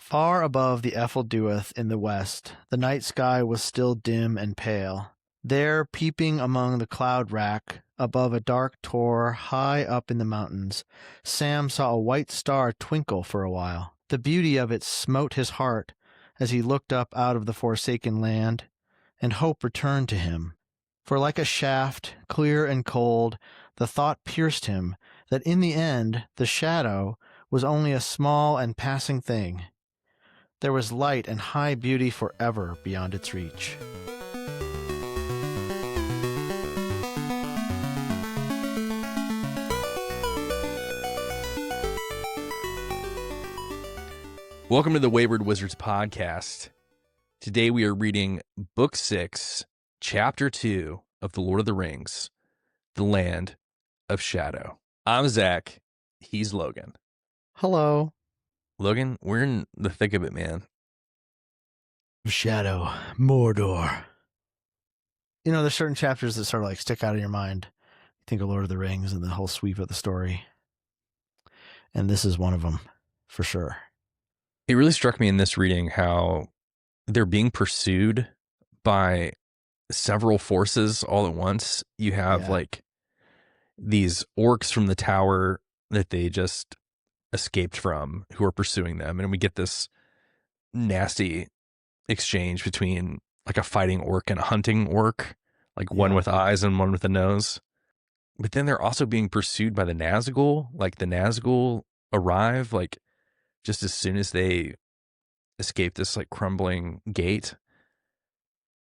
Far above the Efelduath in the west, the night sky was still dim and pale. There, peeping among the cloud rack, above a dark tor high up in the mountains, Sam saw a white star twinkle for a while. The beauty of it smote his heart as he looked up out of the forsaken land, and hope returned to him. For like a shaft, clear and cold, the thought pierced him that in the end the shadow was only a small and passing thing. There was light and high beauty forever beyond its reach. Welcome to the Wayward Wizards podcast. Today we are reading Book 6, Chapter 2 of The Lord of the Rings, The Land of Shadow. I'm Zach. He's Logan. Hello. Logan, we're in the thick of it, man. Shadow, Mordor. You know, there's certain chapters that sort of like stick out in your mind. You think of Lord of the Rings and the whole sweep of the story. And this is one of them, for sure. It really struck me in this reading how they're being pursued by several forces all at once. You have like these orcs from the tower that they just escaped from who are pursuing them. And we get this nasty exchange between like a fighting orc and a hunting orc, like one with eyes and one with a nose. But then they're also being pursued by the Nazgul. Like the Nazgul arrive like just as soon as they escape this like crumbling gate.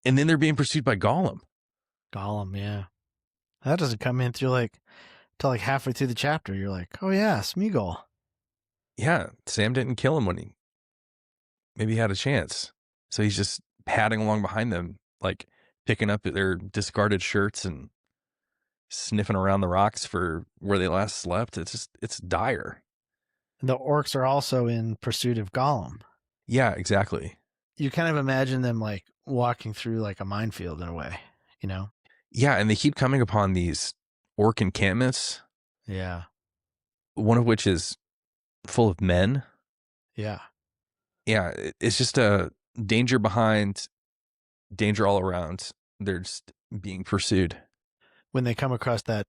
And then they're being pursued by Gollum. Gollum, yeah. That doesn't come in through till halfway through the chapter. You're like, oh yeah, Smeagol. Yeah, Sam didn't kill him when he maybe had a chance. So he's just padding along behind them, like picking up their discarded shirts and sniffing around the rocks for where they last slept. It's dire. And the orcs are also in pursuit of Gollum. Yeah, exactly. You kind of imagine them like walking through like a minefield in a way, you know? Yeah, and they keep coming upon these orc encampments. Yeah. One of which is full of men. Yeah. Yeah, it's just a danger behind, danger all around. They're just being pursued. When they come across that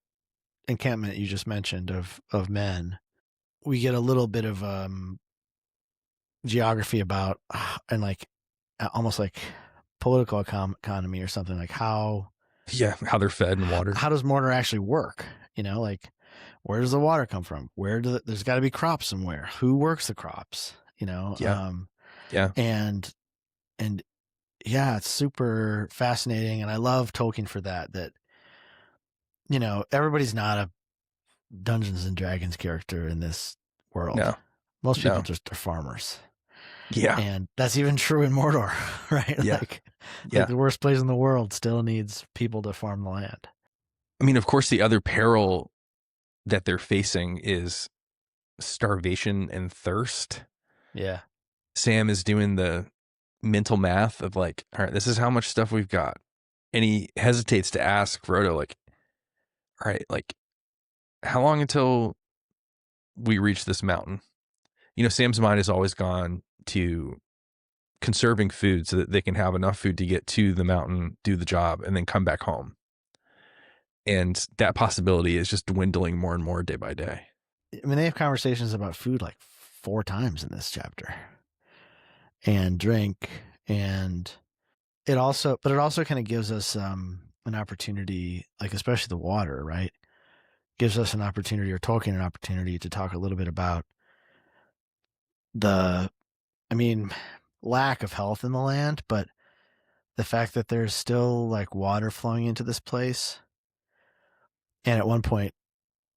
encampment you just mentioned of men, we get a little bit of geography about and like almost like political economy or something, like how they're fed and watered. How does Mordor actually work? You know, like where does the water come from? There's got to be crops somewhere. Who works the crops? You know, and yeah, it's super fascinating, and I love Tolkien for that. That you know, everybody's not a Dungeons and Dragons character in this world. No. Most people just are farmers. Yeah. And that's even true in Mordor, right? Yeah. Like the worst place in the world still needs people to farm the land. I mean, of course, the other peril that they're facing is starvation and thirst. Yeah. Sam is doing the mental math of like, all right, this is how much stuff we've got. And he hesitates to ask Frodo, like, all right, like, how long until we reach this mountain? You know, Sam's mind has always gone to conserving food so that they can have enough food to get to the mountain, do the job, and then come back home. And that possibility is just dwindling more and more day by day. I mean, they have conversations about food like 4 times in this chapter, and drink, and it also kind of gives us an opportunity, like especially the water, right? Gives us an opportunity, or Tolkien an opportunity, to talk a little bit about lack of health in the land, but the fact that there's still like water flowing into this place. And at one point,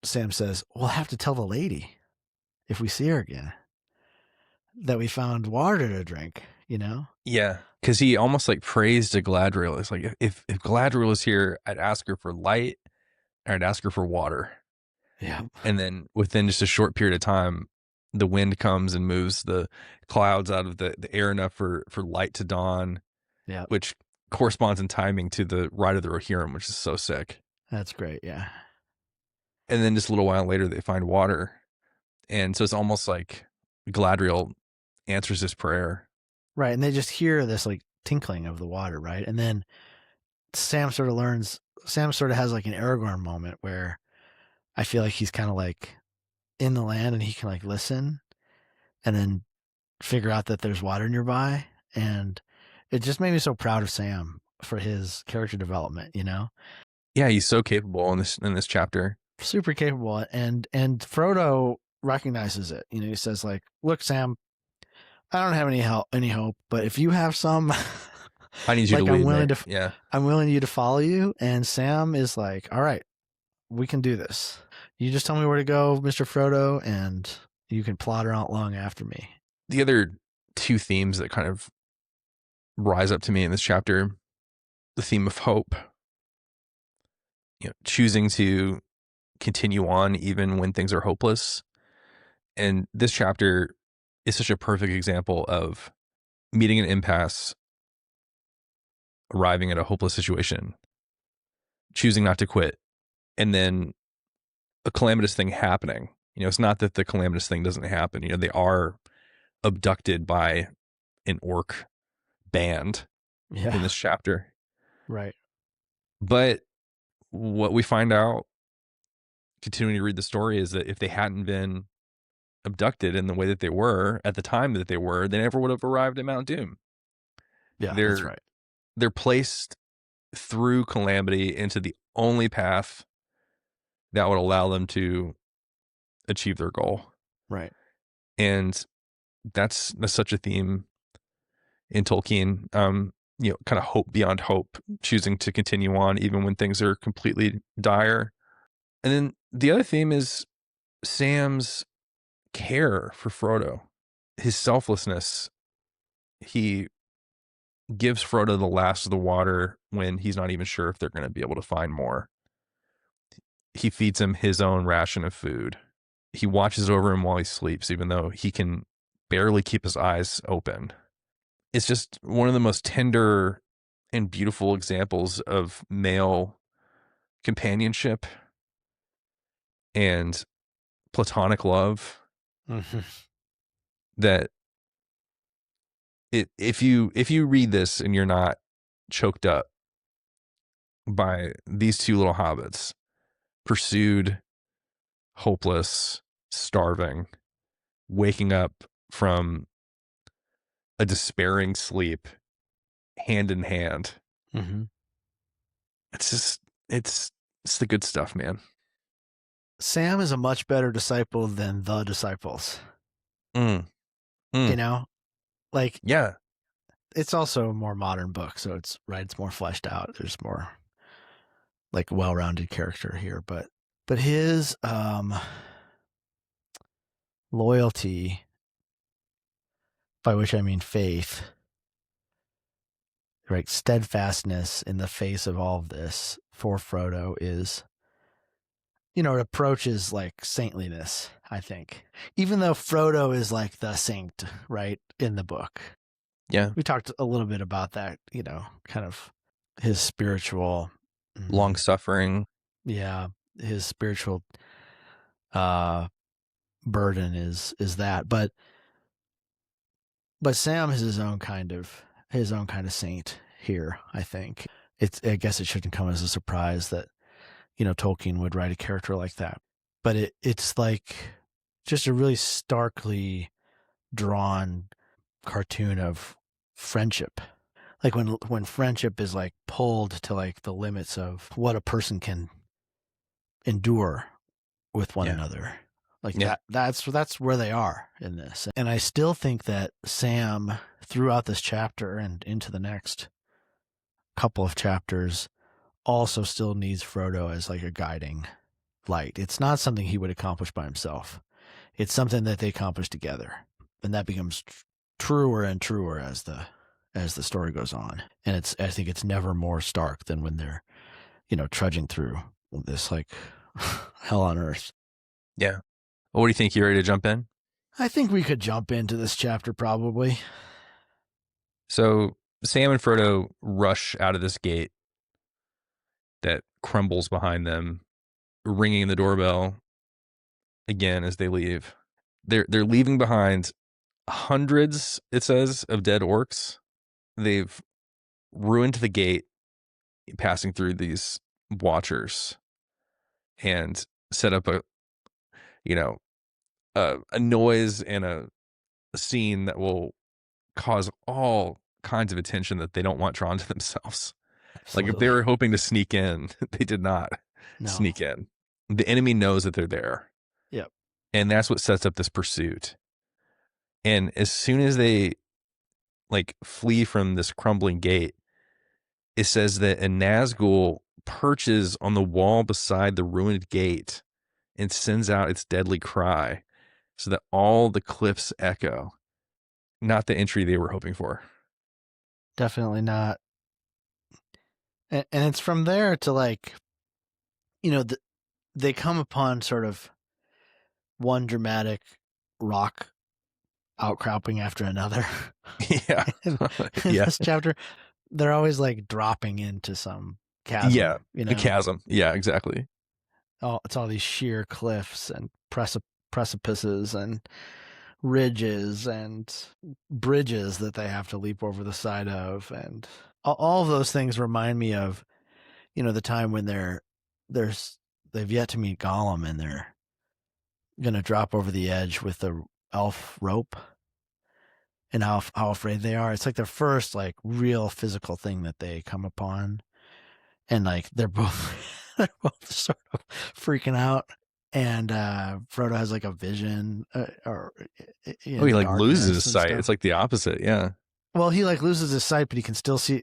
Sam says, we'll have to tell the lady if we see her again that we found water to drink, you know? Yeah. Because he almost like praised to Galadriel. It's like, if Galadriel was here, I'd ask her for light, and I'd ask her for water. Yeah. And then within just a short period of time, the wind comes and moves the clouds out of the air enough for light to dawn. Yeah. Which corresponds in timing to the Ride of the Rohirrim, which is so sick. That's great. Yeah. And then just a little while later, they find water. And so it's almost like Galadriel answers his prayer. Right. And they just hear this like tinkling of the water, right? And then Sam sort of has like an Aragorn moment where I feel like he's kind of like in the land and he can like listen and then figure out that there's water nearby. And it just made me so proud of Sam for his character development, you know? Yeah, he's so capable in this chapter. Super capable. And Frodo recognizes it. You know, he says like, look, Sam, I don't have any hope, but if you have some, I need you like to lead me. I'm willing you to follow you. And Sam is like, all right, we can do this. You just tell me where to go, Mr. Frodo, and you can plod around along after me. The other two themes that kind of rise up to me in this chapter, the theme of hope, you know, choosing to continue on even when things are hopeless. And this chapter is such a perfect example of meeting an impasse, arriving at a hopeless situation, choosing not to quit, and then a calamitous thing happening. You know, it's not that the calamitous thing doesn't happen. You know, they are abducted by an orc band in this chapter. Right. But what we find out continuing to read the story is that if they hadn't been abducted in the way that they were at the time that they were, they never would have arrived at Mount Doom. Yeah, that's right. They're placed through calamity into the only path that would allow them to achieve their goal. Right. And that's such a theme in Tolkien. You know, kind of hope beyond hope, choosing to continue on even when things are completely dire. And then the other theme is Sam's care for Frodo, his selflessness. He gives Frodo the last of the water when he's not even sure if they're going to be able to find more. He feeds him his own ration of food. He watches over him while he sleeps, even though he can barely keep his eyes open. It's just one of the most tender and beautiful examples of male companionship and platonic love. Mm-hmm. That if you read this and you're not choked up by these two little hobbits, pursued, hopeless, starving, waking up from a despairing sleep, hand in hand. Mm-hmm. It's just, it's the good stuff, man. Sam is a much better disciple than the disciples. You know, like, yeah, it's also a more modern book, so it's more fleshed out. There's more like well-rounded character here, but his loyalty, by which I mean faith, right, steadfastness in the face of all of this for Frodo is, you know, it approaches like saintliness, I think. Even though Frodo is like the saint, right, in the book. Yeah. We talked a little bit about that, you know, kind of his spiritual long suffering. Yeah, his spiritual burden is that. But Sam is his own kind of saint here, I think. I guess it shouldn't come as a surprise that, you know, Tolkien would write a character like that. But it's like just a really starkly drawn cartoon of friendship. Like when friendship is like pulled to like the limits of what a person can endure with one another. Like that's where they are in this. And I still think that Sam, throughout this chapter and into the next couple of chapters, also still needs Frodo as like a guiding light. It's not something he would accomplish by himself. It's something that they accomplish together. And that becomes truer and truer as the story goes on. And I think it's never more stark than when they're, you know, trudging through this like hell on earth. Yeah. Well, what do you think? You ready to jump in? I think we could jump into this chapter probably. So Sam and Frodo rush out of this gate that crumbles behind them, ringing the doorbell again as they leave. They're leaving behind hundreds, it says, of dead orcs. They've ruined the gate passing through these watchers and set up a noise and a scene that will cause all kinds of attention that they don't want drawn to themselves. Absolutely. Like if they were hoping to sneak in, they did not sneak in. The enemy knows that they're there. Yep. And that's what sets up this pursuit. And as soon as they like flee from this crumbling gate, it says that a Nazgul perches on the wall beside the ruined gate and sends out its deadly cry so that all the cliffs echo. Not the entry they were hoping for. Definitely not. And it's from there to like, they come upon sort of one dramatic rock outcropping after another. Yeah. in this chapter, they're always like dropping into some chasm. Yeah. A chasm. Yeah, exactly. Oh, it's all these sheer cliffs and precipices and ridges and bridges that they have to leap over the side of, and all of those things remind me of the time when they've yet to meet Gollum and they're gonna drop over the edge with the elf rope, and how afraid they are. It's like their first like real physical thing that they come upon, and like they're both sort of freaking out. And Frodo has like a vision, he like loses his sight. Stuff. It's like the opposite, yeah. Well, he like loses his sight, but he can still see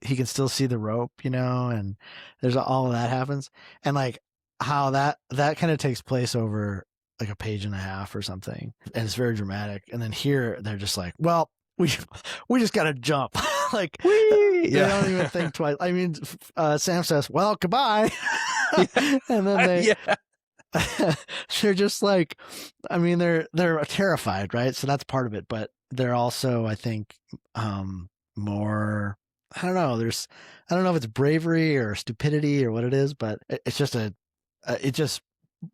the rope, and there's all of that happens, and like how that kind of takes place over like a page and a half or something, and it's very dramatic. And then here they're just like, well, we just gotta jump. Like they don't even think twice. I mean, Sam says, well, goodbye. And then they're just like, I mean, they're terrified, right? So that's part of it, but they're also, I think, more, I don't know. I don't know if it's bravery or stupidity or what it is, but it's just it just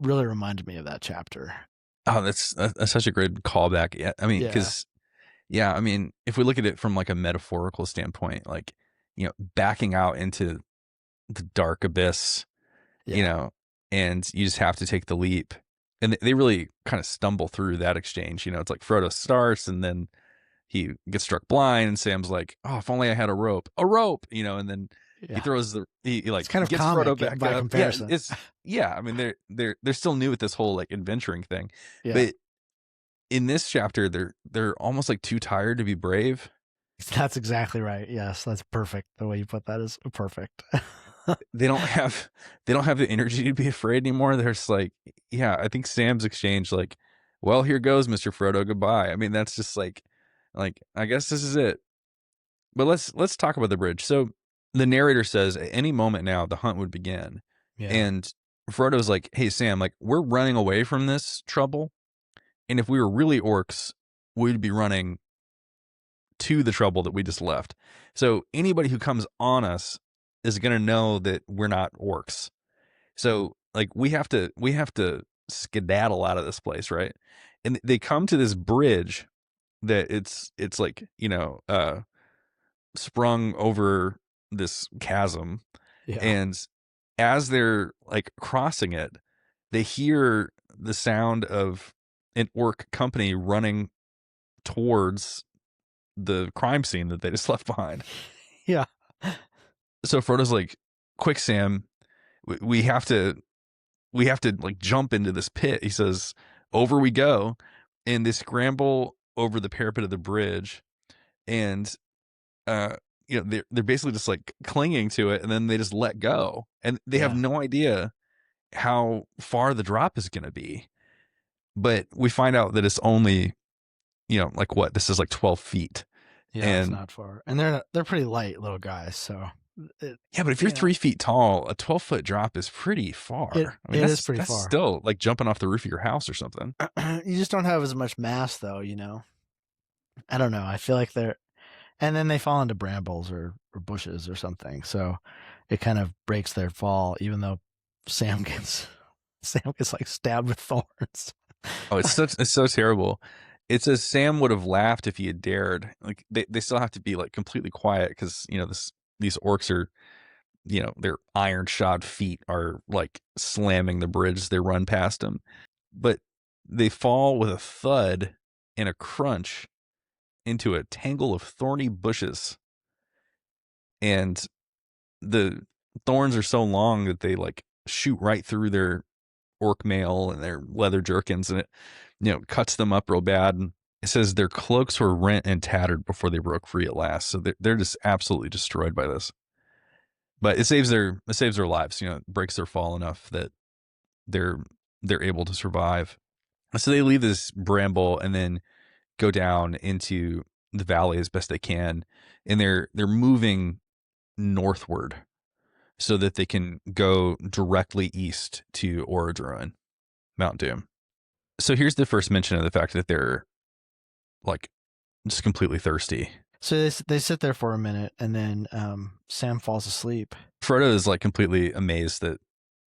really reminded me of that chapter. Oh, that's such a great callback. Yeah, I mean, because I mean, if we look at it from like a metaphorical standpoint, like backing out into the dark abyss, and you just have to take the leap, and they really kind of stumble through that exchange. It's like Frodo starts, and then he gets struck blind, and Sam's like, "Oh, if only I had a rope, and then he throws he like it's kind of gets comic Frodo back by up. comparison. I mean, they're still new at this whole like adventuring thing, but in this chapter, they're almost like too tired to be brave. That's exactly right. Yes, that's perfect. The way you put that is perfect. They don't have the energy to be afraid anymore. There's like, I think Sam's exchange like, well, here goes, Mr. Frodo, goodbye. I mean, that's just like I guess this is it. But let's talk about the bridge. So the narrator says at any moment now the hunt would begin. Yeah. And Frodo's like, hey Sam, like we're running away from this trouble. And if we were really orcs, we'd be running to the trouble that we just left. So anybody who comes on us is going to know that we're not orcs. So like we have to skedaddle out of this place, right? And they come to this bridge that it's like, sprung over this chasm. Yeah. And as they're like crossing it, they hear the sound of an orc company running towards the crime scene that they just left behind. Yeah. So Frodo's like, quick, Sam, we have to like jump into this pit. He says, over we go. And they scramble over the parapet of the bridge, and they're basically just like clinging to it, and then they just let go, and they have no idea how far the drop is going to be. But we find out that it's only, like what, this is like 12 feet. Yeah, and it's not far, and they're pretty light little guys. So but if you're 3 feet tall, a 12-foot drop is pretty far. I mean, that's pretty far. Still like jumping off the roof of your house or something. You just don't have as much mass, though. I don't know. I feel like and then they fall into brambles or bushes or something. So it kind of breaks their fall, even though Sam gets like stabbed with thorns. Oh, it's so terrible. It says Sam would have laughed if he had dared. Like they still have to be like completely quiet because these orcs are, their iron shod feet are like slamming the bridge they run past them, but they fall with a thud and a crunch into a tangle of thorny bushes, and the thorns are so long that they like shoot right through their orc mail and their leather jerkins, and it cuts them up real bad. And it says their cloaks were rent and tattered before they broke free at last. So they're just absolutely destroyed by this. But it saves their lives. It breaks their fall enough that they're able to survive. So they leave this bramble and then go down into the valley as best they can, and they're moving northward so that they can go directly east to Orodruin, Mount Doom. So here's the first mention of the fact that they're like just completely thirsty. So they sit there for a minute, and then Sam falls asleep. Frodo is like completely amazed that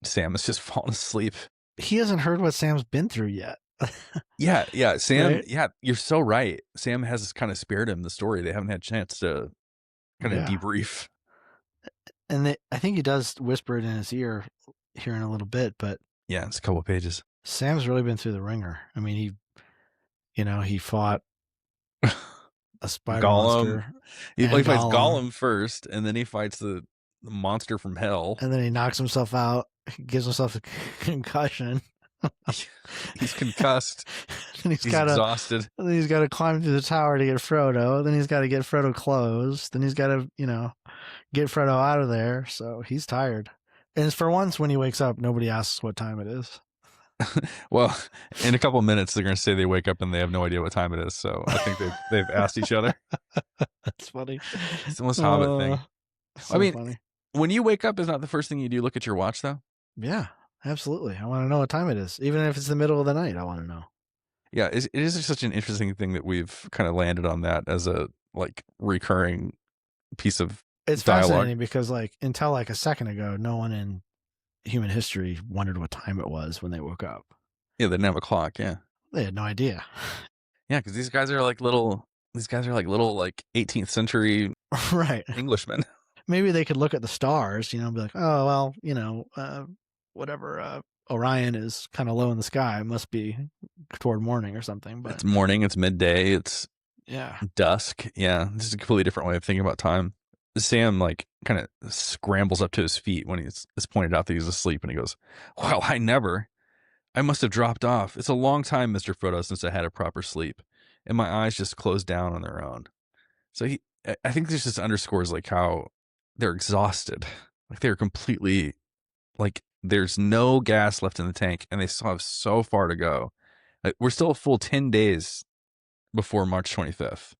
Sam has just fallen asleep. He hasn't heard what Sam's been through yet. Yeah, Sam. Right? Yeah, you're so right. Sam has kind of spared him the story. They haven't had a chance to kind of debrief. And I think he does whisper it in his ear here in a little bit, but yeah, it's a couple of pages. Sam's really been through the ringer. I mean, he fought a spider monster. He fights Gollum first, and then he fights the monster from hell. And then he knocks himself out, gives himself a concussion. He's concussed. And he's exhausted. And then he's got to climb through the tower to get Frodo. Then he's got to get Frodo clothes. Then he's got to, get Frodo out of there. So he's tired. And for once, when he wakes up, nobody asks what time it is. Well, in a couple of minutes, they're going to say they wake up and they have no idea what time it is. So I think they've asked each other. That's funny. It's the most Hobbit thing. So I mean, funny. When you wake up, is not the first thing you do look at your watch, though? Yeah, absolutely. I want to know what time it is. Even if it's the middle of the night, I want to know. Yeah, it is such an interesting thing that we've kind of landed on that as a like recurring piece of it's dialogue. Fascinating because like until like a second ago, no one in human history wondered what time it was when they woke up. Yeah, they didn't have a clock. Yeah, they had no idea. Yeah, because these guys are like little like 18th century right Englishmen. Maybe they could look at the stars, and be like, oh well, whatever. Orion is kind of low in the sky. It must be toward morning or something. But it's morning. It's midday. It's dusk. Yeah, this is a completely different way of thinking about time. Sam like kind of scrambles up to his feet when it's pointed out that he's asleep, and he goes, "Well, I must have dropped off. It's a long time, Mr. Frodo, since I had a proper sleep, and my eyes just closed down on their own." So I think this just underscores like how they're exhausted, like they're completely like there's no gas left in the tank, and they still have so far to go. Like, we're still a full 10 days before March 25th.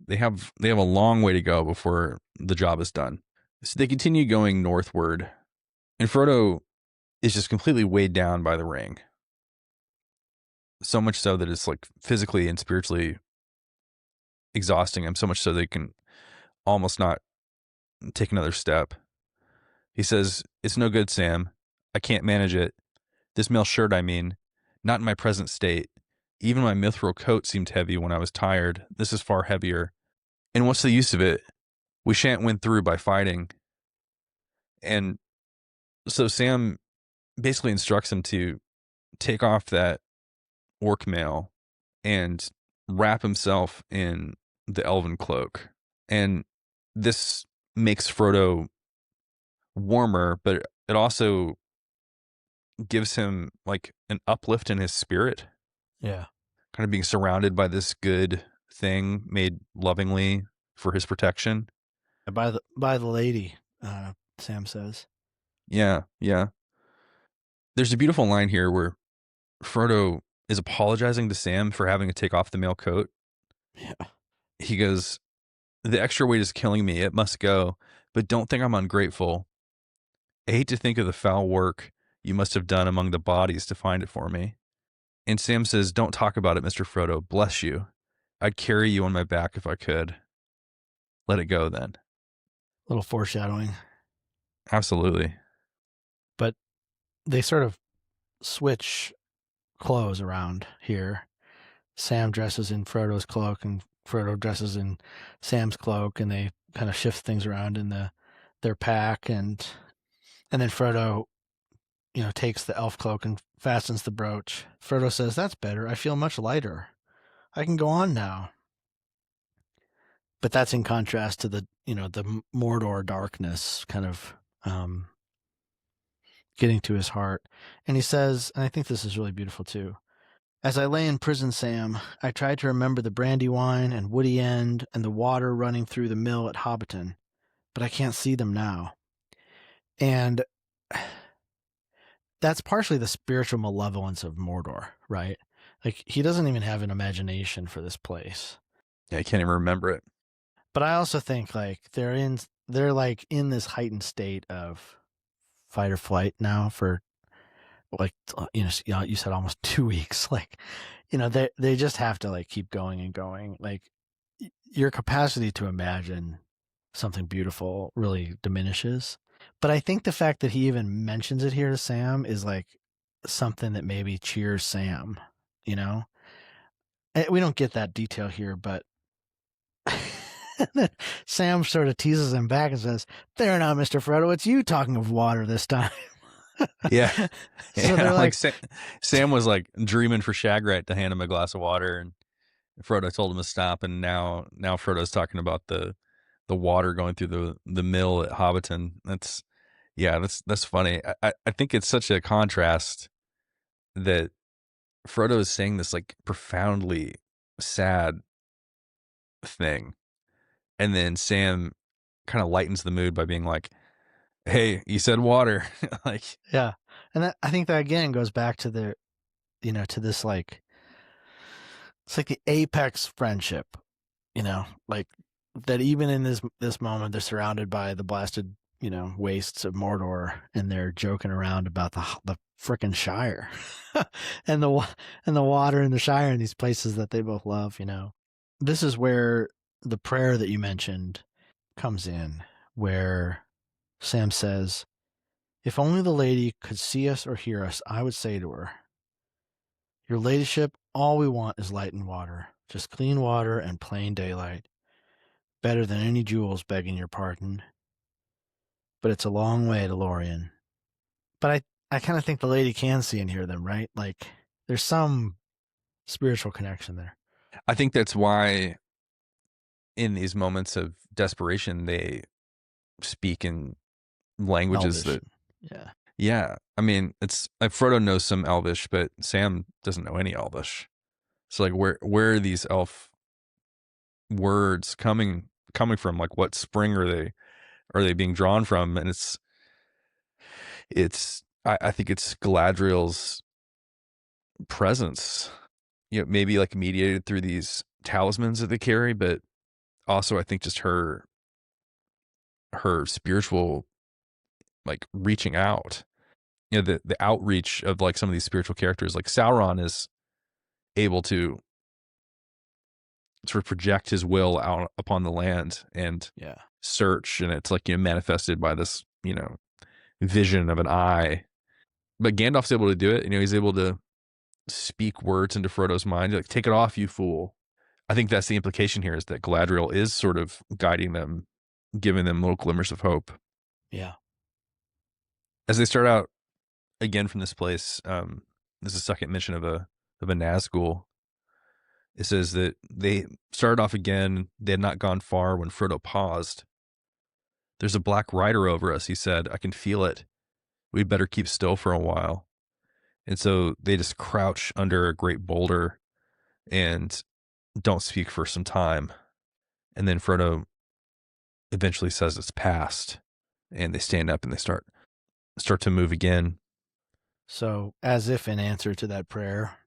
They have a long way to go before the job is done. So they continue going northward, and Frodo is just completely weighed down by the ring. So much so that it's like physically and spiritually exhausting him, so much so they can almost not take another step. He says, "It's no good, Sam. I can't manage it. This mail shirt, I mean, not in my present state. Even my mithril coat seemed heavy when I was tired. This is far heavier. And what's the use of it? We shan't win through by fighting." And so Sam basically instructs him to take off that orc mail and wrap himself in the elven cloak. And this makes Frodo warmer, but it also gives him like an uplift in his spirit. Yeah. Kind of being surrounded by this good thing made lovingly for his protection. By the lady, Sam says. Yeah. There's a beautiful line here where Frodo is apologizing to Sam for having to take off the mail coat. Yeah. He goes, "The extra weight is killing me. It must go. But don't think I'm ungrateful. I hate to think of the foul work you must have done among the bodies to find it for me." And Sam says, "Don't talk about it, Mr. Frodo. Bless you. I'd carry you on my back if I could." Let it go then. A little foreshadowing. Absolutely. But they sort of switch clothes around here. Sam dresses in Frodo's cloak, and Frodo dresses in Sam's cloak, and they kind of shift things around in their pack, and then Frodo, takes the elf cloak and fastens the brooch. Frodo says, "That's better. I feel much lighter. I can go on now." But that's in contrast to the Mordor darkness kind of getting to his heart. And he says, and I think this is really beautiful too. As I lay in prison, Sam, I tried to remember the Brandywine and Woody End and the water running through the mill at Hobbiton, but I can't see them now. And that's partially the spiritual malevolence of Mordor, right? Like, he doesn't even have an imagination for this place. Yeah, I can't even remember it. But I also think like they're like in this heightened state of fight or flight now for like you said almost 2 weeks. Like, they just have to like keep going and going. Like, your capacity to imagine something beautiful really diminishes. But I think the fact that he even mentions it here to Sam is like something that maybe cheers Sam, you know? We don't get that detail here, but Sam sort of teases him back and says, "There now, Mr. Frodo, it's you talking of water this time." Yeah. So they're like Sam was like dreaming for Shagrat to hand him a glass of water, and Frodo told him to stop, and now Frodo's talking about the water going through the mill at Hobbiton. That's funny. I think it's such a contrast that Frodo is saying this like profoundly sad thing, and then Sam kind of lightens the mood by being like, "Hey, you said water." Like, yeah. And I think that again goes back to to this like, it's like the apex friendship, like that even in this moment they're surrounded by the blasted, wastes of Mordor, and they're joking around about the frickin' Shire and the water in the Shire and these places that they both love. This is where the prayer that you mentioned comes in, where Sam says, "If only the lady could see us or hear us, I would say to her, 'Your ladyship, all we want is light and water, just clean water and plain daylight. Better than any jewels, begging your pardon. But it's a long way to Lorien.'" But I kind of think the lady can see and hear them, right? Like, there's some spiritual connection there. I think that's why in these moments of desperation they speak in languages Elvish. that yeah. I mean, it's like Frodo knows some Elvish, but Sam doesn't know any Elvish. So like where are these elf words coming from? Like, what spring are they being drawn from? And I think it's Galadriel's presence, maybe like mediated through these talismans that they carry, but also I think just her spiritual like reaching out. The outreach of like some of these spiritual characters, like Sauron is able to sort of project his will out upon the land and search, and it's like manifested by this vision of an eye. But Gandalf's able to do it. He's able to speak words into Frodo's mind, like, "Take it off, you fool." I think that's the implication here, is that Galadriel is sort of guiding them, giving them little glimmers of hope. Yeah. As they start out again from this place, there's a second mention of a Nazgul. It says that they started off again. They had not gone far when Frodo paused. "There's a black rider over us," he said. "I can feel it. We'd better keep still for a while." And so they just crouch under a great boulder and don't speak for some time. And then Frodo eventually says it's past, and they stand up and they start to move again. So, as if in answer to that prayer,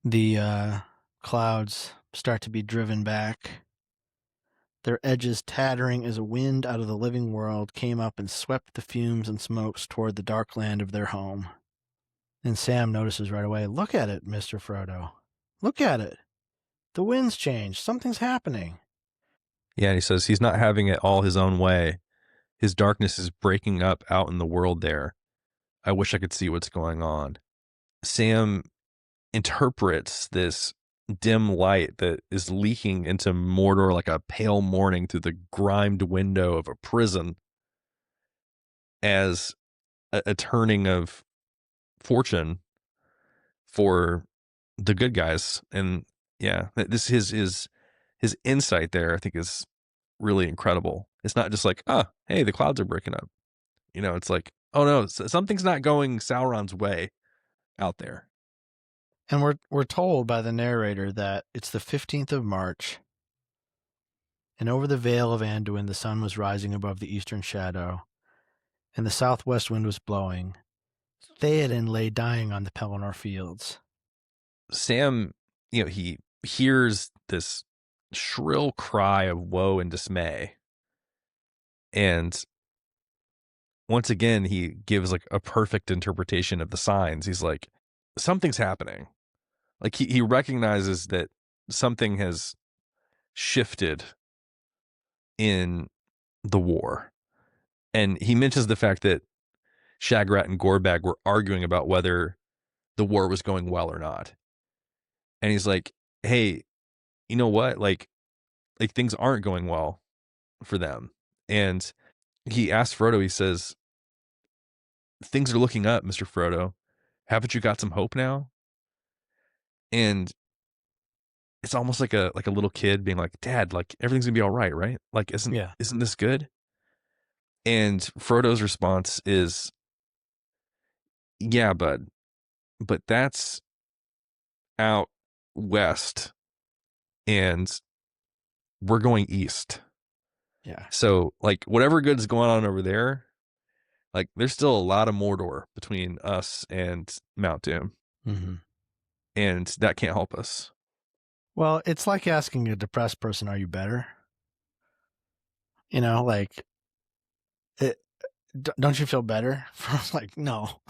the clouds start to be driven back, their edges tattering as a wind out of the living world came up and swept the fumes and smokes toward the dark land of their home. And Sam notices right away, "Look at it, Mr. Frodo. Look at it. The wind's changed. Something's happening." Yeah, and he says he's not having it all his own way. His darkness is breaking up out in the world there. I wish I could see what's going on. Sam interprets this dim light that is leaking into Mordor like a pale morning through the grimed window of a prison as a turning of fortune for the good guys. And yeah, this his insight there, I think, is really incredible. It's not just like, oh, hey, the clouds are breaking up. It's like, oh no, something's not going Sauron's way out there. And we're told by the narrator that it's the 15th of March, and over the Vale of Anduin the sun was rising above the eastern shadow, and the southwest wind was blowing. Theoden lay dying on the Pelennor fields. Sam, he hears this shrill cry of woe and dismay. And once again, he gives like a perfect interpretation of the signs. He's like, something's happening. Like he recognizes that something has shifted in the war. And he mentions the fact that Shagrat and Gorbag were arguing about whether the war was going well or not. And he's like, hey, you know what? Like things aren't going well for them. And he asks Frodo, he says, things are looking up, Mr. Frodo. Haven't you got some hope now? And it's almost like a little kid being like, Dad, like everything's gonna be all right? Like, isn't this good? And Frodo's response is, yeah, bud, but that's out west and we're going east. Yeah. So like whatever good's going on over there, like there's still a lot of Mordor between us and Mount Doom. Mm-hmm. And that can't help us. Well, it's like asking a depressed person, are you better? Like, don't you feel better? Like, no.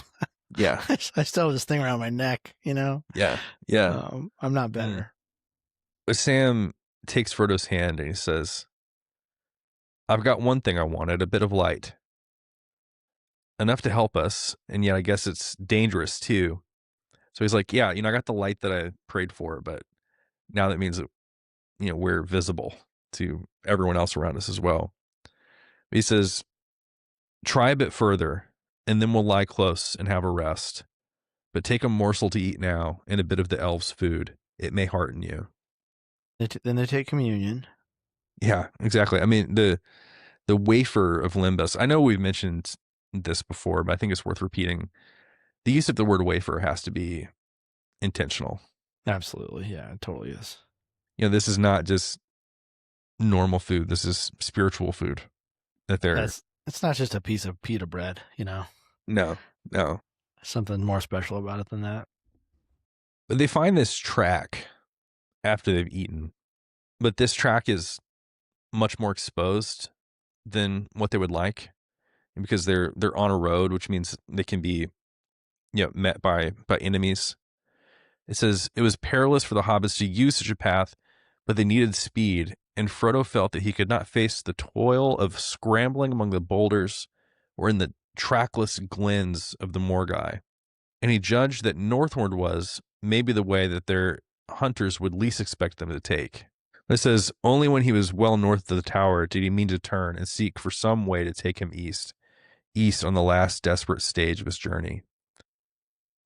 Yeah. I still have this thing around my neck, Yeah. I'm not better. But Sam takes Frodo's hand and he says, I've got one thing I wanted, a bit of light. Enough to help us, and yet I guess it's dangerous too. So he's like, yeah, I got the light that I prayed for, but now that means that, we're visible to everyone else around us as well. But he says, try a bit further, and then we'll lie close and have a rest. But take a morsel to eat now and a bit of the elves' food. It may hearten you. Then they take communion. Yeah, exactly. I mean, the wafer of Limbus, I know we've mentioned this before, but I think it's worth repeating. The use of the word wafer has to be intentional. Absolutely. Yeah, it totally is. This is not just normal food. This is spiritual food that they're. It's not just a piece of pita bread, No. Something more special about it than that. But they find this track after they've eaten, but this track is much more exposed than what they would like, because they're on a road, which means they can be, met by enemies. It says it was perilous for the hobbits to use such a path, but they needed speed, and Frodo felt that he could not face the toil of scrambling among the boulders or in the trackless glens of the Morgai. And he judged that northward was maybe the way that their hunters would least expect them to take. It says, only when he was well north of the tower did he mean to turn and seek for some way to take him east on the last desperate stage of his journey.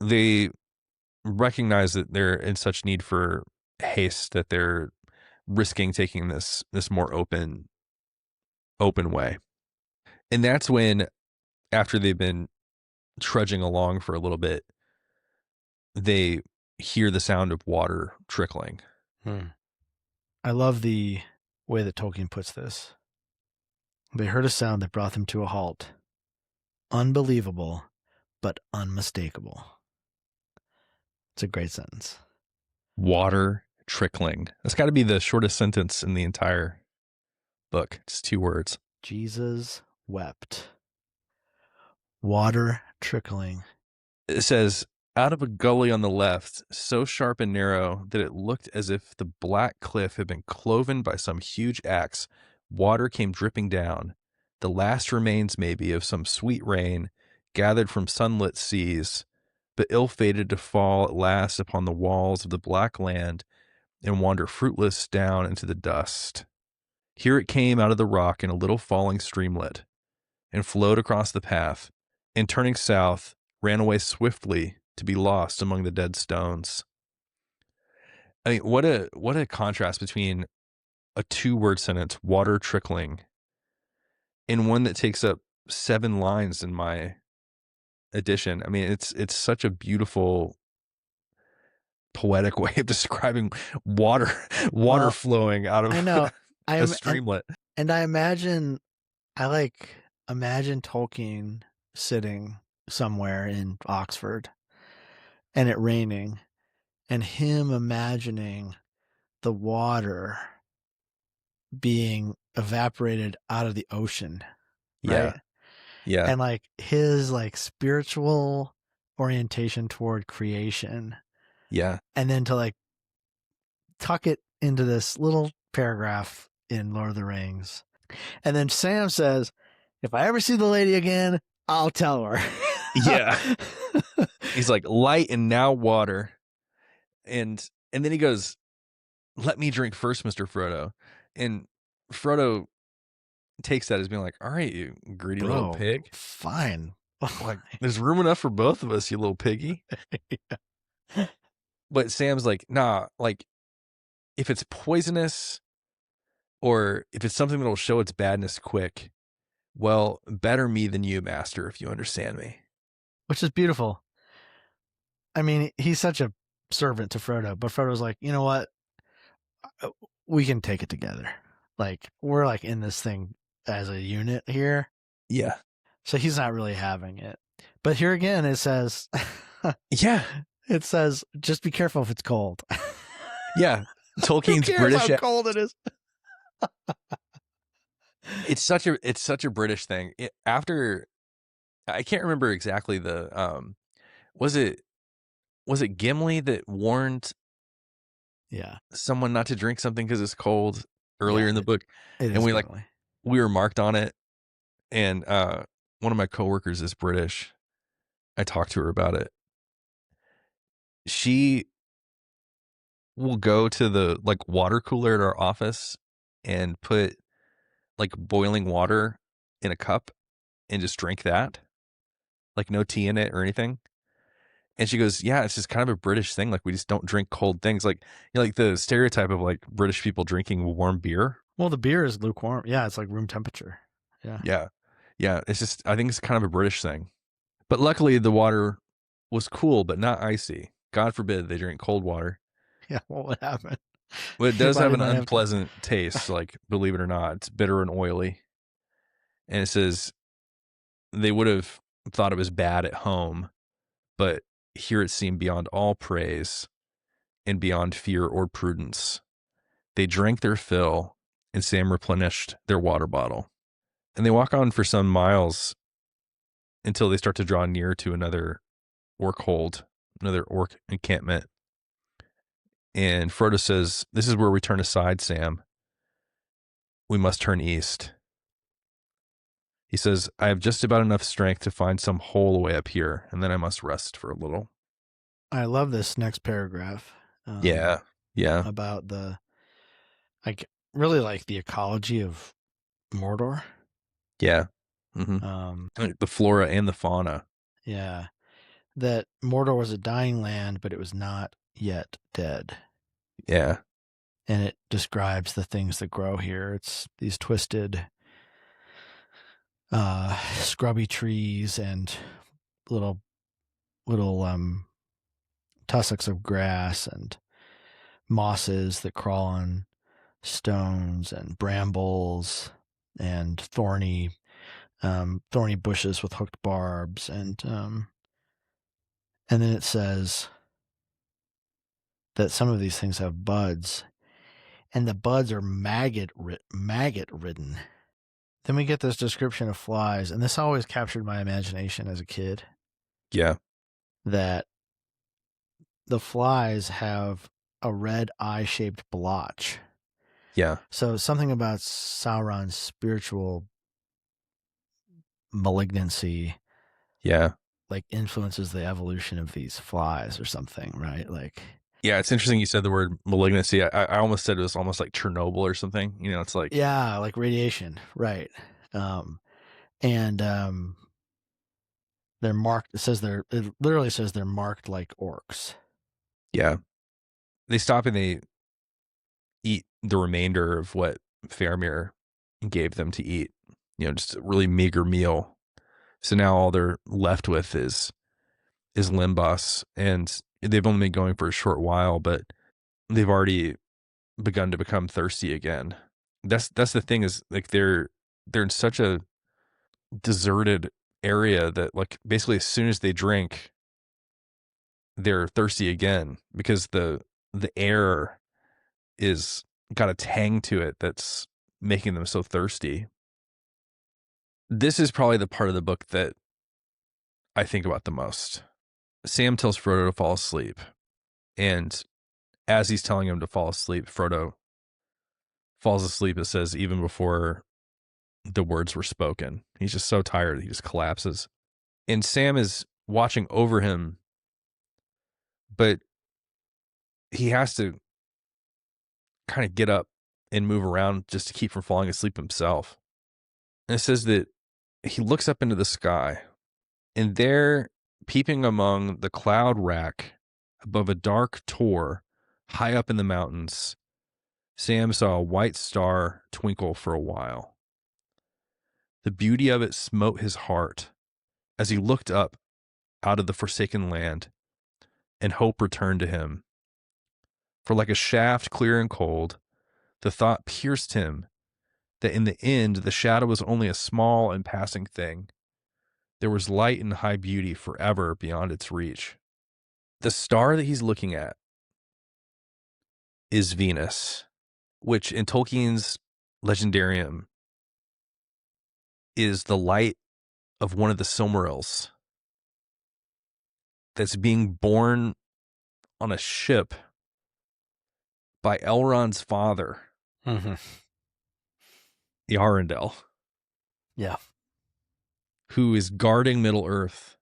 They recognize that they're in such need for haste that they're risking taking this more open way. And that's when, after they've been trudging along for a little bit, they hear the sound of water trickling. I love the way that Tolkien puts this. They heard a sound that brought them to a halt. Unbelievable, but unmistakable. It's a great sentence. Water trickling. That's got to be the shortest sentence in the entire book. It's 2 words. Jesus wept. Water trickling. It says, out of a gully on the left, so sharp and narrow that it looked as if the black cliff had been cloven by some huge axe, water came dripping down, the last remains maybe of some sweet rain gathered from sunlit seas, but ill-fated to fall at last upon the walls of the black land and wander fruitless down into the dust. Here it came out of the rock in a little falling streamlet, and flowed across the path, and turning south, ran away swiftly to be lost among the dead stones. I mean, what a contrast between a 2-word sentence, water trickling, and one that takes up 7 lines in my edition. I mean, it's such a beautiful, poetic way of describing water Well, flowing out of I know. a streamlet. And I imagine Tolkien sitting somewhere in Oxford and it raining and him imagining the water being evaporated out of the ocean, right? Yeah. And like his like spiritual orientation toward creation. Yeah. And then to like tuck it into this little paragraph in Lord of the Rings. And then Sam says, if I ever see the lady again, I'll tell her. Yeah. He's like, light and now water. And then he goes, let me drink first, Mr. Frodo. And Frodo takes that as being like, all right, you greedy little pig. Fine. Like, there's room enough for both of us, you little piggy. Yeah. But Sam's like, nah, like, if it's poisonous or if it's something that'll show its badness quick, well, better me than you, master, if you understand me. Which is beautiful. I mean, he's such a servant to Frodo, but Frodo's like, you know what? We can take it together. Like, we're like in this thing as a unit here. Yeah. So he's not really having it. But here again, it says, yeah, it says, just be careful if it's cold. Yeah. Tolkien's Who cares British. how cold it is. It's such a British thing. After, I can't remember exactly the, was it Gimli that warned someone not to drink something because it's cold earlier in the book? And we were marked on it. And one of my coworkers is British. I talked to her about it. She will go to the like water cooler at our office and put like boiling water in a cup and just drink that, like no tea in it or anything. And she goes, yeah, it's just kind of a British thing. Like, we just don't drink cold things. Like, you know, like the stereotype of like British people drinking warm beer. Well, the beer is lukewarm. Yeah, it's like room temperature. Yeah. Yeah. It's just, I think it's kind of a British thing. But luckily the water was cool, but not icy. God forbid they drink cold water. Yeah, what would happen? But it does have an unpleasant taste, like, believe it or not. It's bitter and oily. And it says they would have thought it was bad at home, but here it seemed beyond all praise and beyond fear or prudence. They drank their fill, and Sam replenished their water bottle. And they walk on for some miles until they start to draw near to another orc hold, another orc encampment. And Frodo says, this is where we turn aside, Sam. We must turn east. He says, I have just about enough strength to find some hole away up here, and then I must rest for a little. I love this next paragraph. Yeah. About really like the ecology of Mordor. Yeah. Mm-hmm. The flora and the fauna. Yeah. That Mordor was a dying land, but it was not yet dead. Yeah. And it describes the things that grow here. It's these twisted, scrubby trees and little tussocks of grass and mosses that crawl on stones and brambles and thorny bushes with hooked barbs, and then it says that some of these things have buds, and the buds are maggot ridden. Then we get this description of flies, and this always captured my imagination as a kid. Yeah. That the flies have a red eye-shaped blotch. Yeah. So something about Sauron's spiritual malignancy. Yeah. like influences the evolution of these flies or something, right? Like, yeah, it's interesting you said the word malignancy. I almost said it was almost like Chernobyl or something. You know, it's like, yeah, like radiation, right? Um, and they're marked. It literally says they're marked like orcs. yeah, they stop and they eat the remainder of what Faramir gave them to eat. You know, just a really meager meal. So now all they're left with is Limbas, and they've only been going for a short while, but they've already begun to become thirsty again. That's the thing, is like they're in such a deserted area that like basically as soon as they drink, they're thirsty again because the air is got a tang to it that's making them so thirsty. This is probably the part of the book that I think about the most. Sam tells Frodo to fall asleep, and as he's telling him to fall asleep, Frodo falls asleep, it says, even before the words were spoken. He's just so tired, he just collapses. And Sam is watching over him, but he has to kind of get up and move around just to keep from falling asleep himself. And it says that he looks up into the sky, and there, peeping among the cloud rack above a dark tor high up in the mountains, Sam saw a white star twinkle for a while. The beauty of it smote his heart as he looked up out of the forsaken land, and hope returned to him. For like a shaft clear and cold, the thought pierced him that in the end the shadow was only a small and passing thing. There was light and high beauty forever beyond its reach. The star that he's looking at is Venus, which in Tolkien's Legendarium is the light of one of the Silmarils that's being born on a ship by Elrond's father, Mm-hmm. Yarendel, Yeah, who is guarding Middle Earth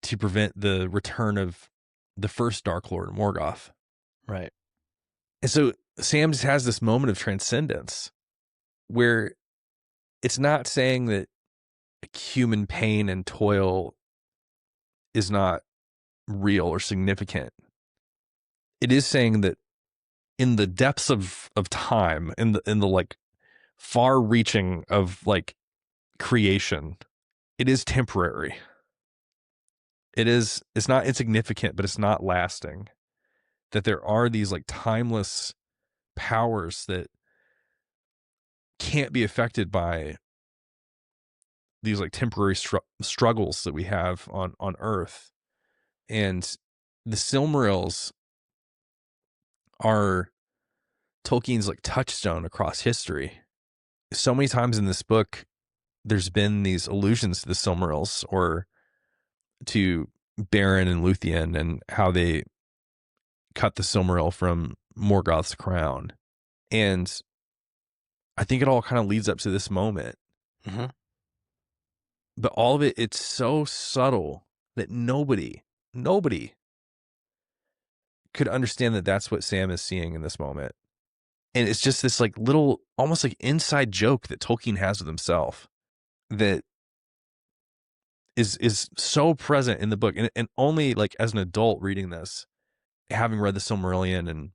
to prevent the return of the first Dark Lord, Morgoth. right. And so Sam just has this moment of transcendence where it's not saying that human pain and toil is not real or significant. It is saying that in the depths of time, in the like far reaching of like creation, it is temporary. It's not insignificant, but it's not lasting. That there are these like timeless powers that can't be affected by these like temporary struggles that we have on Earth. And the Silmarils are Tolkien's like touchstone across history. So many times in this book, there's been these allusions to the Silmarils or to Beren and Luthien and how they cut the Silmaril from Morgoth's crown. And I think it all kind of leads up to this moment. Mm-hmm. But all of it, it's so subtle that nobody could understand that that's what Sam is seeing in this moment. And it's just this like little, almost like inside joke that Tolkien has with himself that is so present in the book. And only like as an adult reading this, having read the Silmarillion and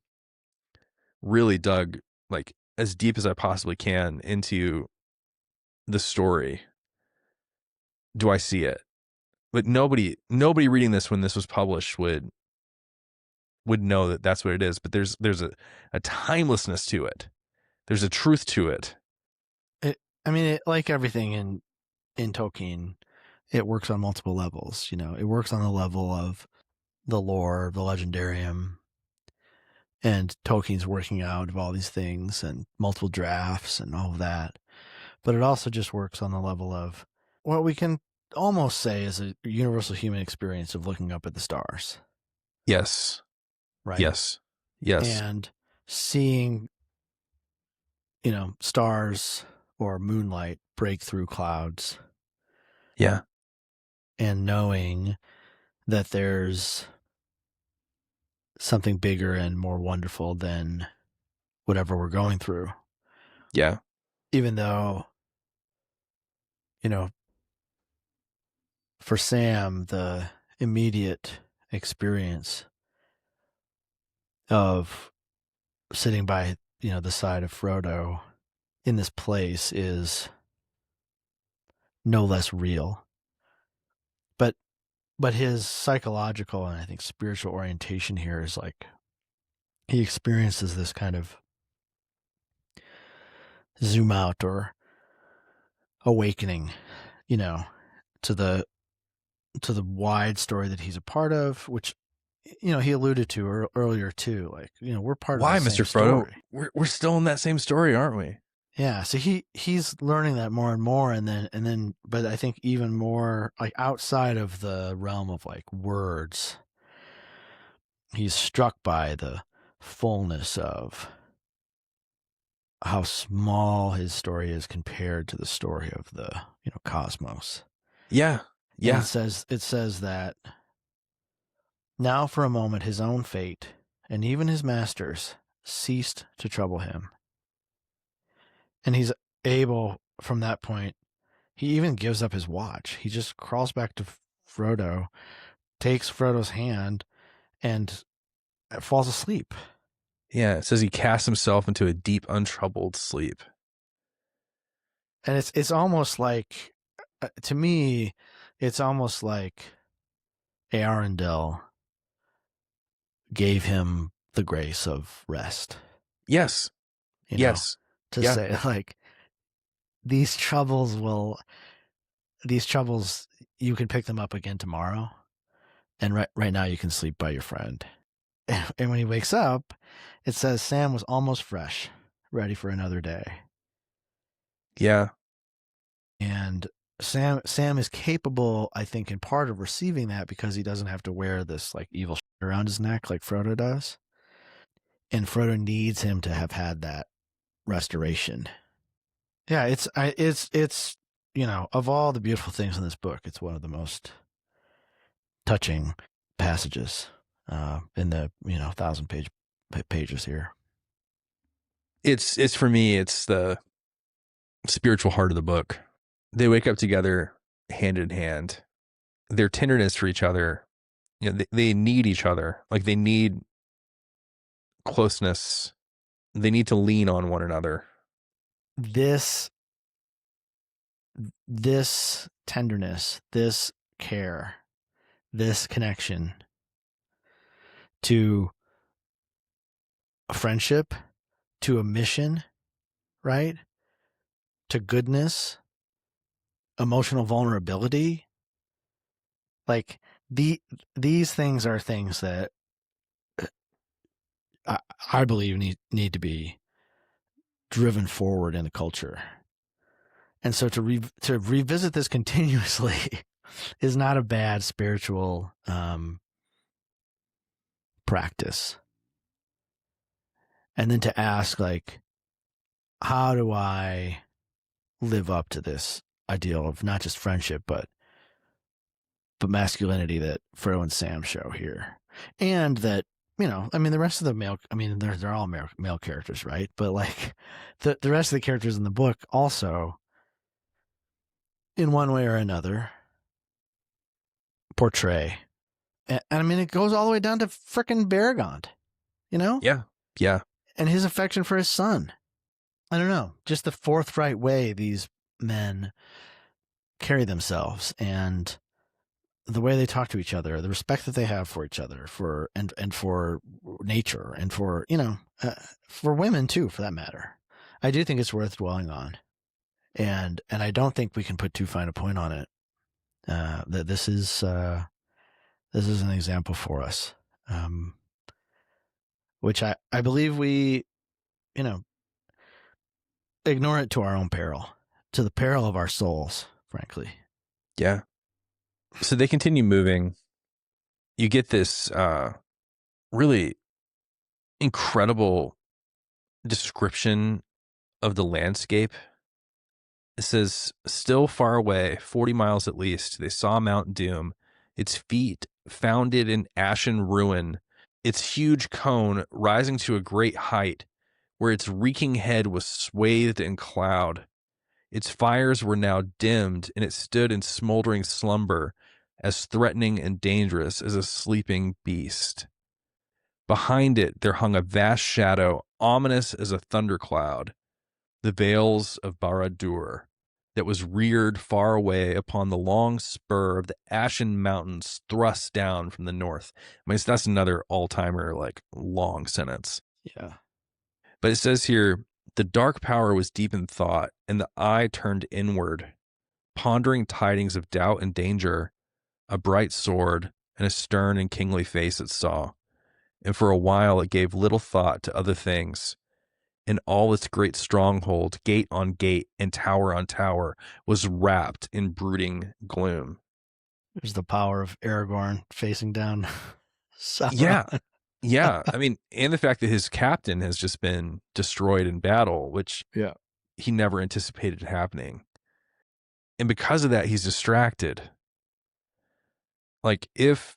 really dug like as deep as I possibly can into the story, do I see it. But nobody reading this when this was published would know that that's what it is. But there's a timelessness to it. There's a truth to it. I mean, like everything in Tolkien, it works on multiple levels. You know, it works on the level of the lore, the legendarium, and Tolkien's working out of all these things and multiple drafts and all of that. But it also just works on the level of what we can almost say is a universal human experience of looking up at the stars, Yes. right? Yes. Yes. And seeing, stars or moonlight break through clouds. Yeah. and knowing that there's something bigger and more wonderful than whatever we're going through. Yeah. Even though, you know, for Sam, the immediate experience of sitting by, the side of Frodo in this place is no less real. But his psychological and I think spiritual orientation here is like he experiences this kind of zoom out or awakening, you know, to the wide story that he's a part of, which he alluded to earlier too. Like, we're part of the Why, same Mr. Frodo? story. We're still in that same story, aren't we? Yeah, so he's learning that more and more, and then, but I think even more like outside of the realm of like words, he's struck by the fullness of how small his story is compared to the story of the cosmos. Yeah. And Yeah. it says that now for a moment his own fate and even his master's ceased to trouble him, and he's able from that point. He even gives up his watch. He just crawls back to Frodo, takes Frodo's hand, and falls asleep. Yeah. It says he casts himself into a deep, untroubled sleep. And it's almost like, to me, it's almost like Arundel gave him the grace of rest. Yes. Yes. To say like these troubles you can pick them up again tomorrow, and right now you can sleep by your friend. And when he wakes up, it says Sam was almost fresh, ready for another day. Yeah. And Sam is capable, I think, in part of receiving that because he doesn't have to wear this like evil shit around his neck like Frodo does. And Frodo needs him to have had that restoration. Yeah, it's of all the beautiful things in this book, it's one of the most touching passages in the 1,000 pages here. It's for me, it's the spiritual heart of the book. They wake up together hand in hand. Their tenderness for each other, they need each other. Like they need closeness. They need to lean on one another. This tenderness, this care, this connection to a friendship, to a mission, right? To goodness, emotional vulnerability. Like these things are things that I believe need to be driven forward in the culture. And so to revisit this continuously is not a bad spiritual practice. And then to ask, like, how do I live up to this ideal of not just friendship, but masculinity that Frodo and Sam show here, and that the rest of the male, they're all male characters, right? But like the rest of the characters in the book also, in one way or another, portray. And it goes all the way down to frickin' Baragond, Yeah. Yeah. and his affection for his son. I don't know, just the forthright way these men carry themselves and the way they talk to each other, the respect that they have for each other, and for nature, and for for women too, for that matter. I do think it's worth dwelling on, and I don't think we can put too fine a point on it. That this is an example for us, which I believe we ignore it to our own peril, to the peril of our souls, frankly. Yeah. So they continue moving. You get this really incredible description of the landscape It says, still far away, 40 miles at least, they saw Mount Doom, its feet founded in ashen ruin, its huge cone rising to a great height, where its reeking head was swathed in cloud. Its fires were now dimmed, and it stood in smoldering slumber, as threatening and dangerous as a sleeping beast. Behind it there hung a vast shadow, ominous as a thundercloud, the Vales of Barad-dûr, that was reared far away upon the long spur of the ashen mountains thrust down from the north. I mean, that's another all-timer, like, long sentence. Yeah. But it says here, the dark power was deep in thought, and the eye turned inward, pondering tidings of doubt and danger, a bright sword, and a stern and kingly face it saw. And for a while it gave little thought to other things, and all its great stronghold, gate on gate and tower on tower, was wrapped in brooding gloom. There's the power of Aragorn facing down Sauron. Yeah. I Yeah. mean, and the fact that his captain has just been destroyed in battle, which he never anticipated happening. And because of that, he's distracted. Like, if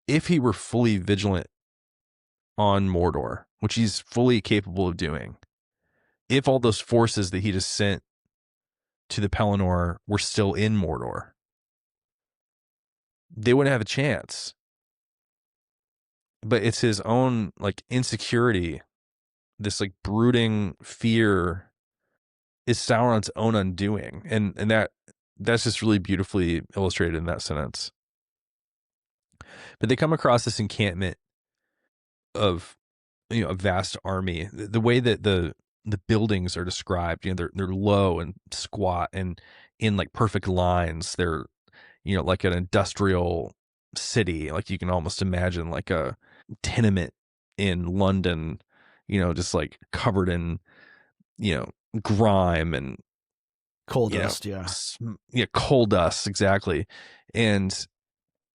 he were fully vigilant on Mordor, which he's fully capable of doing, if all those forces that he just sent to the Pelennor were still in Mordor, they wouldn't have a chance. But it's his own, like, insecurity, this, like, brooding fear is Sauron's own undoing. And that's just really beautifully illustrated in that sentence. But they come across this encampment of, you know, a vast army. The way that the buildings are described, you know, they're low and squat and in, like, perfect lines. They're, you know, like an industrial city. Like, you can almost imagine like a tenement in London, you know, just like covered in, you know, grime and Coal dust, yeah. Yeah, coal dust, exactly. And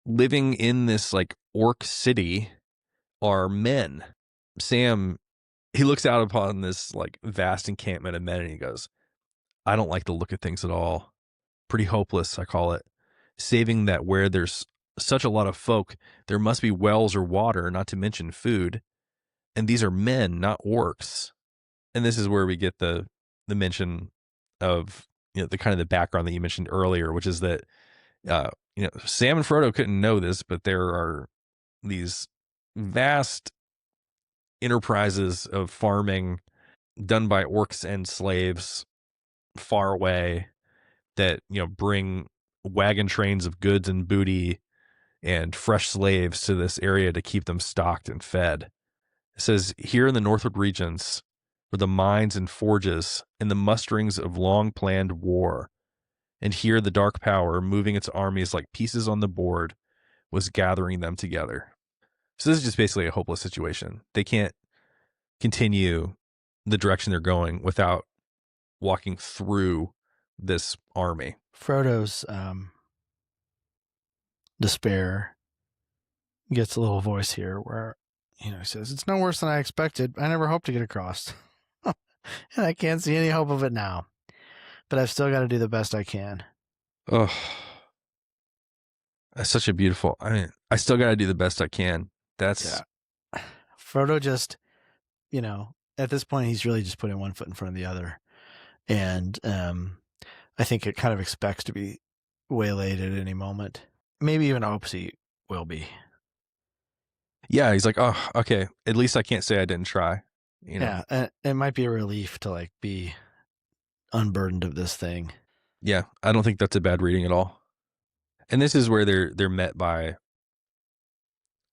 living in this, like, orc city are men. Sam, he looks out upon this, like, vast encampment of men and he goes, I don't like the look of things at all. Pretty hopeless, I call it. Saving that where there's such a lot of folk, there must be wells or water, not to mention food. And these are men, not orcs. And this is where we get the mention of, you know, the kind of the background that you mentioned earlier, which is that, you know, Sam and Frodo couldn't know this, but there are these vast enterprises of farming done by orcs and slaves far away that, you know, bring wagon trains of goods and booty and fresh slaves to this area to keep them stocked and fed. It says, here in the northward regions were the mines and forges and the musterings of long-planned war. And here the dark power, moving its armies like pieces on the board, was gathering them together. So this is just basically a hopeless situation. They can't continue the direction they're going without walking through this army. Frodo's despair gets a little voice here where, you know, he says, it's no worse than I expected. I never hoped to get across. And I can't see any hope of it now. But I've still got to do the best I can. Oh, that's such a beautiful, I mean, I still got to do the best I can. That's... Yeah. Frodo just, you know, at this point, he's really just putting one foot in front of the other. And I think it kind of expects to be waylaid at any moment. Maybe even hopes he will be. Yeah, he's like, oh, okay, at least I can't say I didn't try. You know? Yeah, it might be a relief to, like, be unburdened of this thing. Yeah, I don't think that's a bad reading at all. And this is where they're met by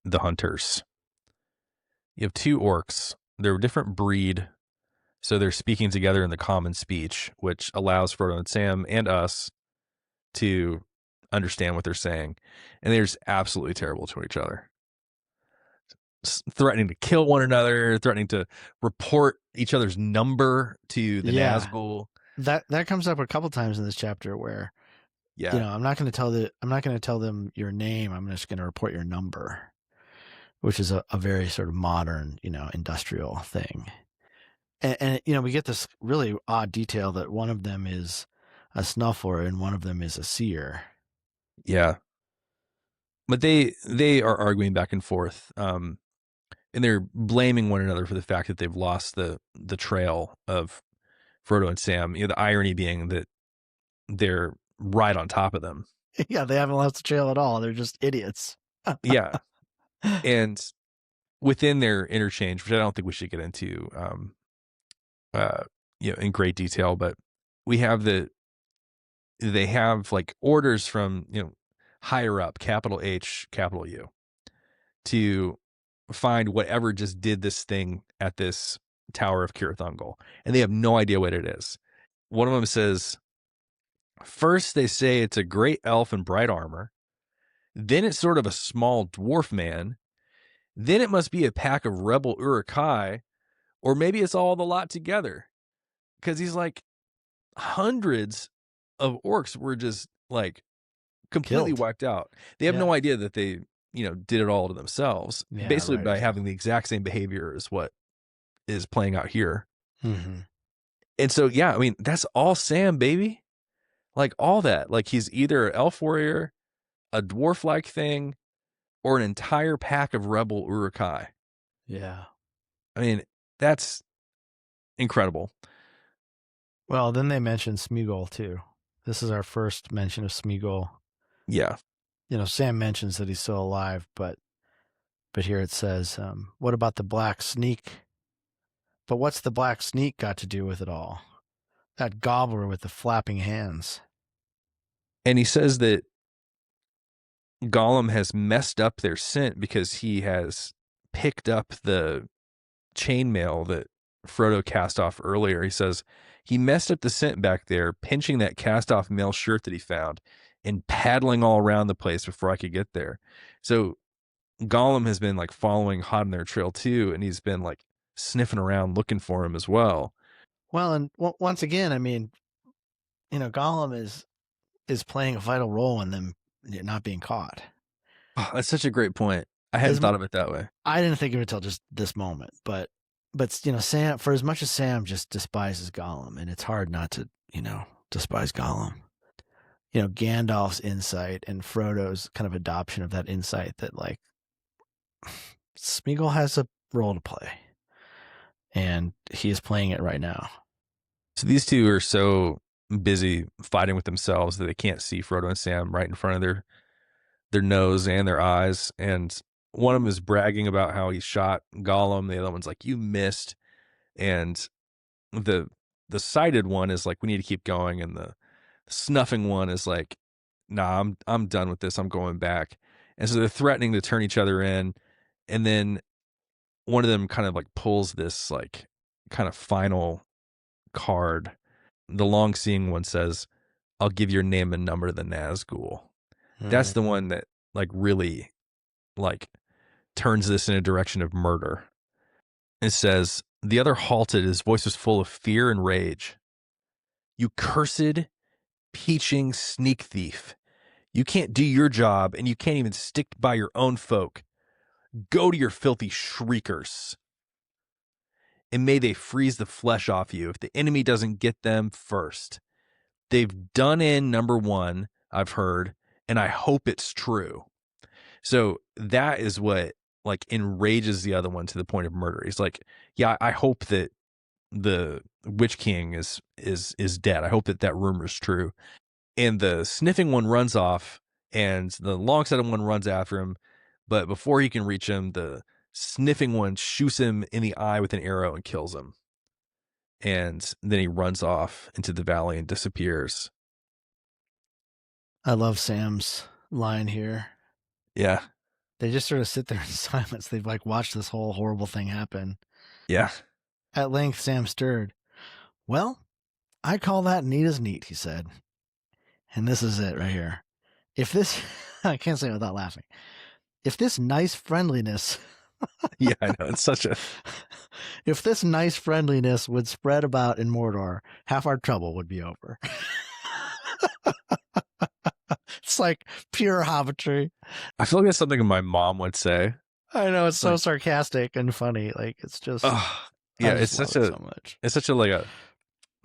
the hunters. You have two orcs. They're a different breed, so they're speaking together in the common speech, which allows Frodo and Sam and us to understand what they're saying. And they're just absolutely terrible to each other. Threatening to kill one another, threatening to report each other's number to the Nazgul. That comes up a couple times in this chapter where, you know, I'm not going to tell them your name. I'm just going to report your number, which is a very sort of modern, you know, industrial thing. And you know, we get this really odd detail that one of them is a snuffler and one of them is a seer. Yeah. But they are arguing back and forth, and they're blaming one another for the fact that they've lost the trail of Frodo and Sam. The irony being that they're right on top of them. Yeah, they haven't lost the trail at all. They're just idiots. Yeah. And within their interchange, which I don't think we should get into in great detail, but they have like orders from, higher up, capital H, capital U, to find whatever just did this thing at this Tower of Kirithungol, and they have no idea what it is. One of them says, first they say it's a great elf in bright armor, then it's sort of a small dwarf man, then it must be a pack of rebel Uruk-hai, or maybe it's all the lot together. Because he's like, hundreds of orcs were just like completely Killed. wiped out. They have no idea that they, did it all to themselves, basically by having the exact same behavior as what is playing out here. Mm-hmm. And so, yeah, I mean, that's all Sam, baby. Like all that. Like he's either an elf warrior, a dwarf-like thing, or an entire pack of rebel Uruk-hai. Yeah. I mean, that's incredible. Well, then they mentioned Smeagol too. This is our first mention of Smeagol. Yeah. Sam mentions that he's still alive, but here it says, what about the black sneak? But what's the black sneak got to do with it all? That gobbler with the flapping hands. And he says that Gollum has messed up their scent because he has picked up the chainmail that Frodo cast off earlier. He says he messed up the scent back there, pinching that cast off mail shirt that he found and paddling all around the place before I could get there. So Gollum has been like following hot on their trail too, and he's been like sniffing around looking for him as well. Well, and once again, I mean, Gollum is playing a vital role in them not being caught. Oh, that's such a great point. I hadn't thought of it that way. I didn't think of it till just this moment, but Sam, for as much as Sam just despises Gollum, and it's hard not to despise Gollum. Gandalf's insight and Frodo's kind of adoption of that insight that like Smeagol has a role to play, and he is playing it right now. So these two are so busy fighting with themselves that they can't see Frodo and Sam right in front of their nose and their eyes. And one of them is bragging about how he shot Gollum. The other one's like, you missed. And the sighted one is like, we need to keep going. And the snuffing one is like, nah, I'm done with this. I'm going back. And so they're threatening to turn each other in. And then one of them kind of like pulls this like kind of final card. The long seeing one says, I'll give your name and number to the Nazgul. That's the one that like really like turns this in a direction of murder. It says, the other halted, his voice was full of fear and rage. You cursed, peaching sneak thief. You can't do your job, and you can't even stick by your own folk. Go to your filthy shriekers. And may they freeze the flesh off you if the enemy doesn't get them first. They've done in number one, I've heard, and I hope it's true. So that is what like enrages the other one to the point of murder. He's like, yeah, I hope that the Witch King is dead. I hope that rumor is true. And the sniffing one runs off, and the long-sighted one runs after him. But before he can reach him, the sniffing one shoots him in the eye with an arrow and kills him. And then he runs off into the valley and disappears. I love Sam's line here. Yeah. They just sort of sit there in silence. They've like watched this whole horrible thing happen. Yeah. At length, Sam stirred. Well, I call that neat as neat, he said. And this is it right here. If this, I can't say it without laughing. If this nice friendliness. Yeah, I know. It's such a. If this nice friendliness would spread about in Mordor, half our trouble would be over. It's like pure hobbitry. I feel like that's something my mom would say. I know, it's so sarcastic and funny. Like it's just. Yeah, it's such a. so much. It's such a like a.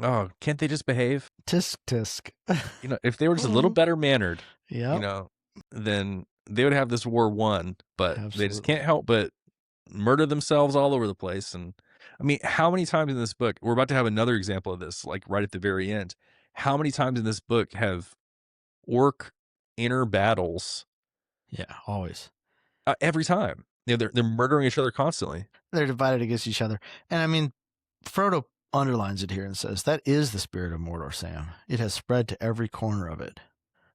Oh, can't they just behave? tisk tisk. If they were just a little better mannered, Yep. then they would have this war won, but they just Absolutely. can't help but murder themselves all over the place. And I mean, how many times in this book, we're about to have another example of this, like right at the very end. How many times in this book have orc inner battles? Yeah, always. Every time. They're murdering each other constantly. They're divided against each other. And I mean, Frodo underlines it here and says, that is the spirit of Mordor, Sam. It has spread to every corner of it.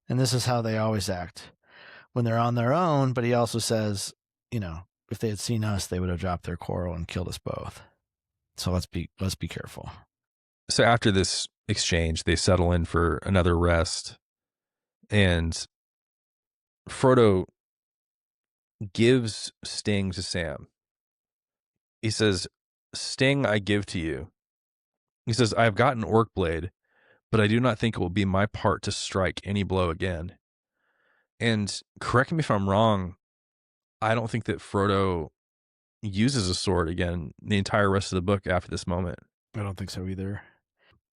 And this is how they always act when they're on their own. But he also says, if they had seen us, they would have dropped their quarrel and killed us both. So let's be careful. So after this exchange, they settle in for another rest. And Frodo gives Sting to Sam. He says, "Sting I give to you." He says, "I have got an orc blade, but I do not think it will be my part to strike any blow again." And correct me if I'm wrong, I don't think that Frodo uses a sword again the entire rest of the book after this moment. I don't think so either.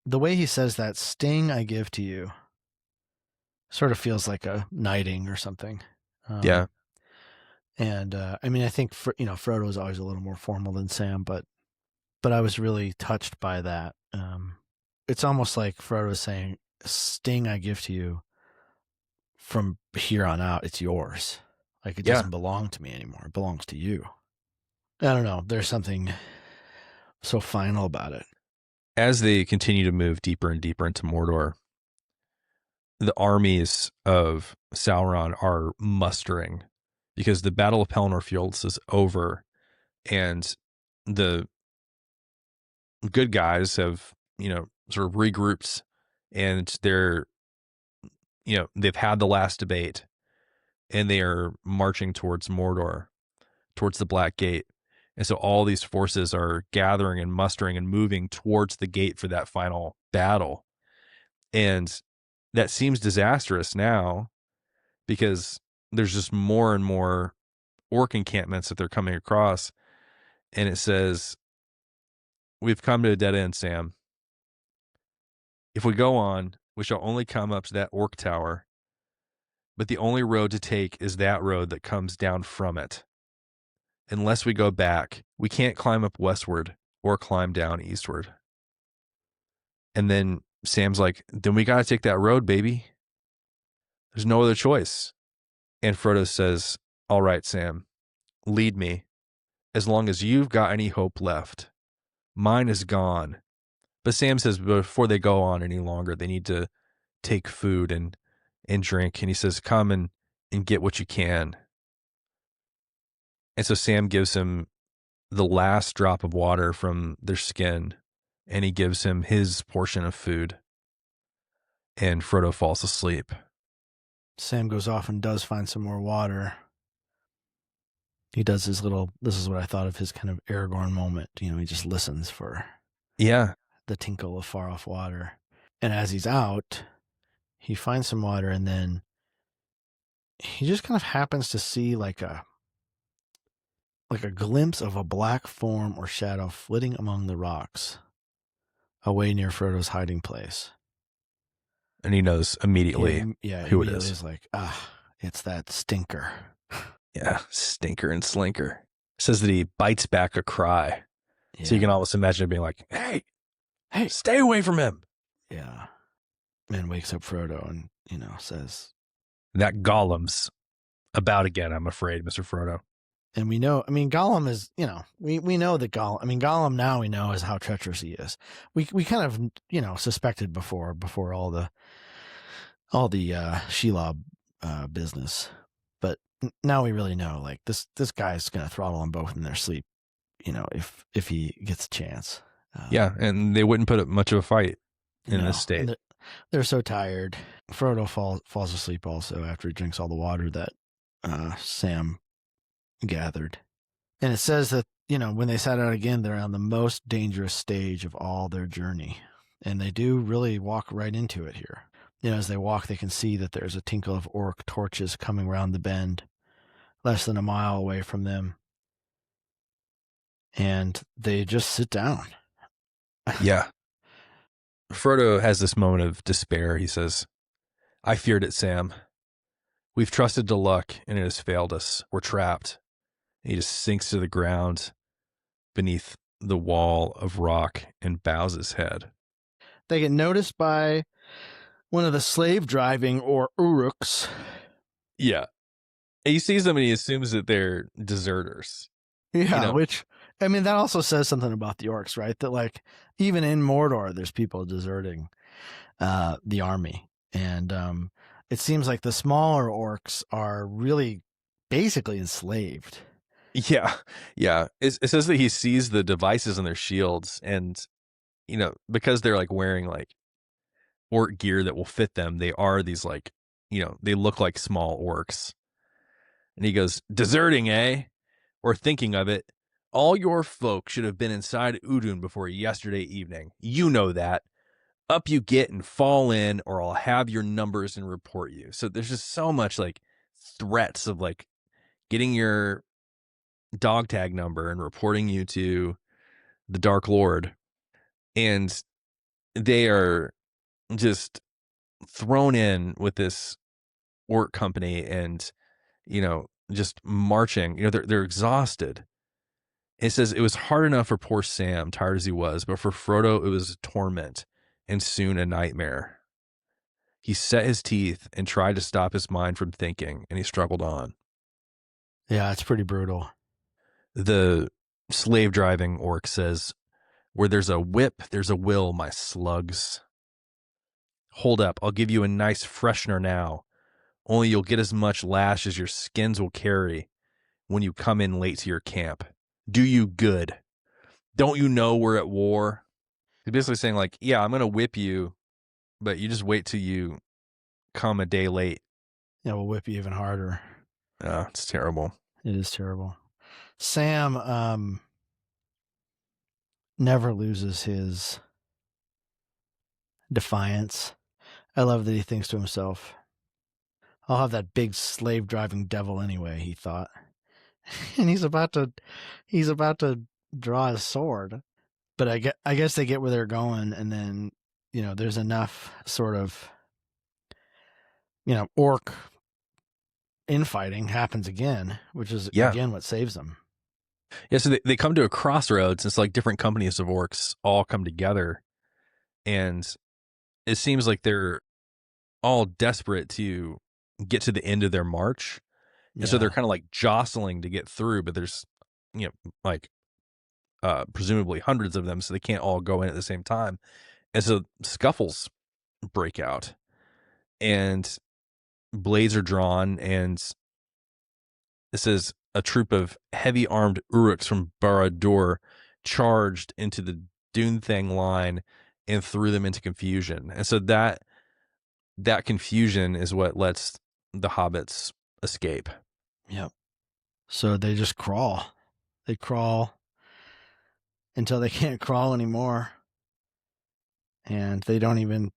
The way he says that, "Sting I give to you," sort of feels like a knighting or something. Yeah. And I mean, I think Frodo is always a little more formal than Sam, but I was really touched by that. It's almost like Frodo is saying, "Sting I give to you. From here on out, it's yours. Like it doesn't belong to me anymore. It belongs to you." I don't know. There's something so final about it. As they continue to move deeper and deeper into Mordor, the armies of Sauron are mustering because the Battle of Pelennor Fields is over, and the good guys have, sort of regrouped, and they've had the last debate, and they are marching towards Mordor, towards the Black Gate. And so all these forces are gathering and mustering and moving towards the gate for that final battle. And that seems disastrous now because there's just more and more orc encampments that they're coming across. And it says, "We've come to a dead end, Sam. If we go on, we shall only come up to that orc tower, but the only road to take is that road that comes down from it. Unless we go back, we can't climb up westward or climb down eastward." And then Sam's like, "Then we got to take that road, baby. There's no other choice." And Frodo says, "All right, Sam, lead me. As long as you've got any hope left. Mine is gone." But Sam says before they go on any longer, they need to take food and drink. And he says, "Come and get what you can." And so Sam gives him the last drop of water from their skin, and he gives him his portion of food. And Frodo falls asleep. Sam goes off and does find some more water. He does his little, this is what I thought of his kind of Aragorn moment. He just listens for the tinkle of far off water. And as he's out, he finds some water, and then he just kind of happens to see like a glimpse of a black form or shadow flitting among the rocks away near Frodo's hiding place. And he knows immediately who it is. He's like, it's that stinker. Yeah, stinker and slinker. Says that he bites back a cry. Yeah. So you can almost imagine it being like, hey, stay away from him. Yeah. And wakes up Frodo and, says, "That Gollum's about again, I'm afraid, Mr. Frodo." And we know, Gollum is, we know that Gollum now we know is how treacherous he is. We kind of, suspected before all the Shelob business. But now we really know, like, this guy's going to throttle them both in their sleep, if he gets a chance. Yeah, and they wouldn't put up much of a fight in this state. They're so tired. Frodo falls asleep also after he drinks all the water that Sam gathered. And it says that, when they set out again, they're on the most dangerous stage of all their journey. And they do really walk right into it here. As they walk, they can see that there's a tinkle of orc torches coming round the bend, less than a mile away from them. And they just sit down. Yeah. Frodo has this moment of despair. He says, I feared it, Sam. We've trusted to luck, and it has failed us. We're trapped. And he just sinks to the ground beneath the wall of rock and bows his head. They get noticed by one of the slave driving or Uruks. Yeah. And he sees them and he assumes that they're deserters. Yeah, which, I mean, that also says something about the orcs, right? That, like, even in Mordor, there's people deserting the army. And it seems like the smaller orcs are really basically enslaved. Yeah. Yeah. It says that he sees the devices on their shields and, because they're like wearing like orc gear that will fit them, they are these like, they look like small orcs. And he goes, deserting, eh? Or thinking of it. All your folk should have been inside Udun before yesterday evening. You know that. Up you get and fall in, or I'll have your numbers and report you. So there's just so much like threats of like getting your dog tag number and reporting you to the Dark Lord. And they are just thrown in with this orc company and, just marching. They're exhausted. It says it was hard enough for poor Sam, tired as he was, but for Frodo, it was a torment and soon a nightmare. He set his teeth and tried to stop his mind from thinking, and he struggled on. Yeah, it's pretty brutal. The slave driving orc says, where there's a whip, there's a will, my slugs. Hold up, I'll give you a nice freshener now. Only you'll get as much lash as your skins will carry when you come in late to your camp. Do you good. Don't you know we're at war? He's basically saying, like, yeah, I'm going to whip you, but you just wait till you come a day late. Yeah, we'll whip you even harder. It's terrible. It is terrible. Sam never loses his defiance. I love that he thinks to himself, I'll have that big slave driving devil anyway, he thought. And he's about to draw his sword. But I guess they get where they're going, and then, there's enough sort of, orc infighting happens again, which is, again, what saves them. Yeah, so they come to a crossroads. It's like different companies of orcs all come together. And it seems like they're all desperate to get to the end of their march. And so they're kind of like jostling to get through, but there's, presumably hundreds of them, so they can't all go in at the same time. And so scuffles break out and blades are drawn, and it says a troop of heavy armed Uruks from Barad-dûr charged into the Dune-Thang line and threw them into confusion. And so that confusion is what lets the hobbits escape. Yep. So they just crawl. They crawl until they can't crawl anymore. And they don't even,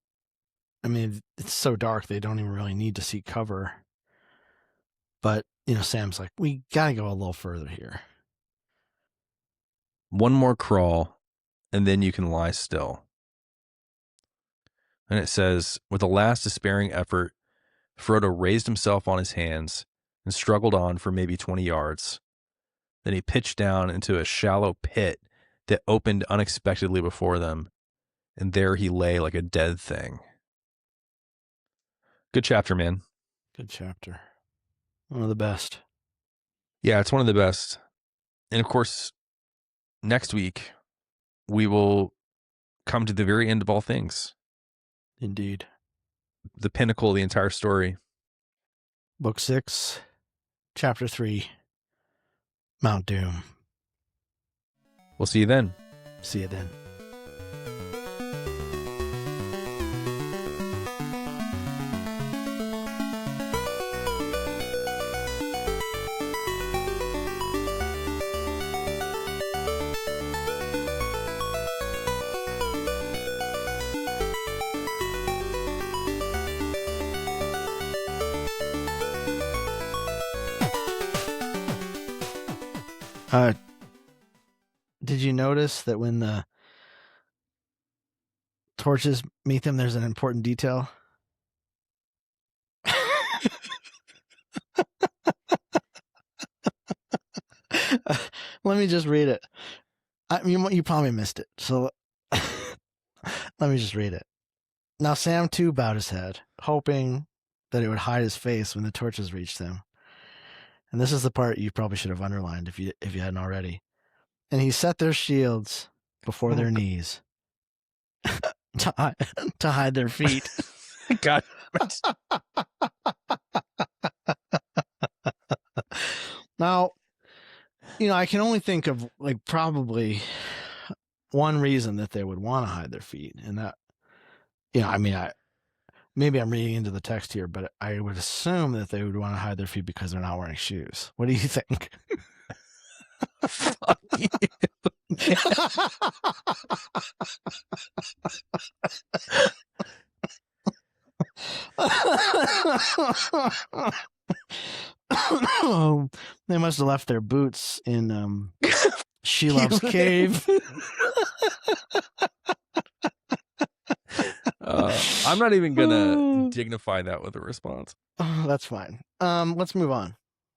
it's so dark, they don't even really need to seek cover. But, Sam's like, we gotta go a little further here. One more crawl, and then you can lie still. And it says, with a last despairing effort, Frodo raised himself on his hands and struggled on for maybe 20 yards. Then he pitched down into a shallow pit that opened unexpectedly before them, and there he lay like a dead thing. Good chapter, man. Good chapter. One of the best. Yeah, it's one of the best. And of course, next week, we will come to the very end of all things. Indeed. The pinnacle of the entire story. Book 6, Chapter 3, Mount Doom. We'll see you then. See you then. Did you notice that when the torches meet them, there's an important detail. Let me just read it. You probably missed it, so let me just read it. Now Sam too bowed his head, hoping that it would hide his face when the torches reached him. And this is the part you probably should have underlined if you hadn't already. And he set their shields before their knees to hide their feet. God. Now, I can only think of probably one reason that they would want to hide their feet, and that, maybe I'm reading into the text here, but I would assume that they would want to hide their feet because they're not wearing shoes. What do you think? Fuck you. They must have left their boots in Shelob's cave. I'm not even gonna dignify that with a response. That's fine. Let's move on.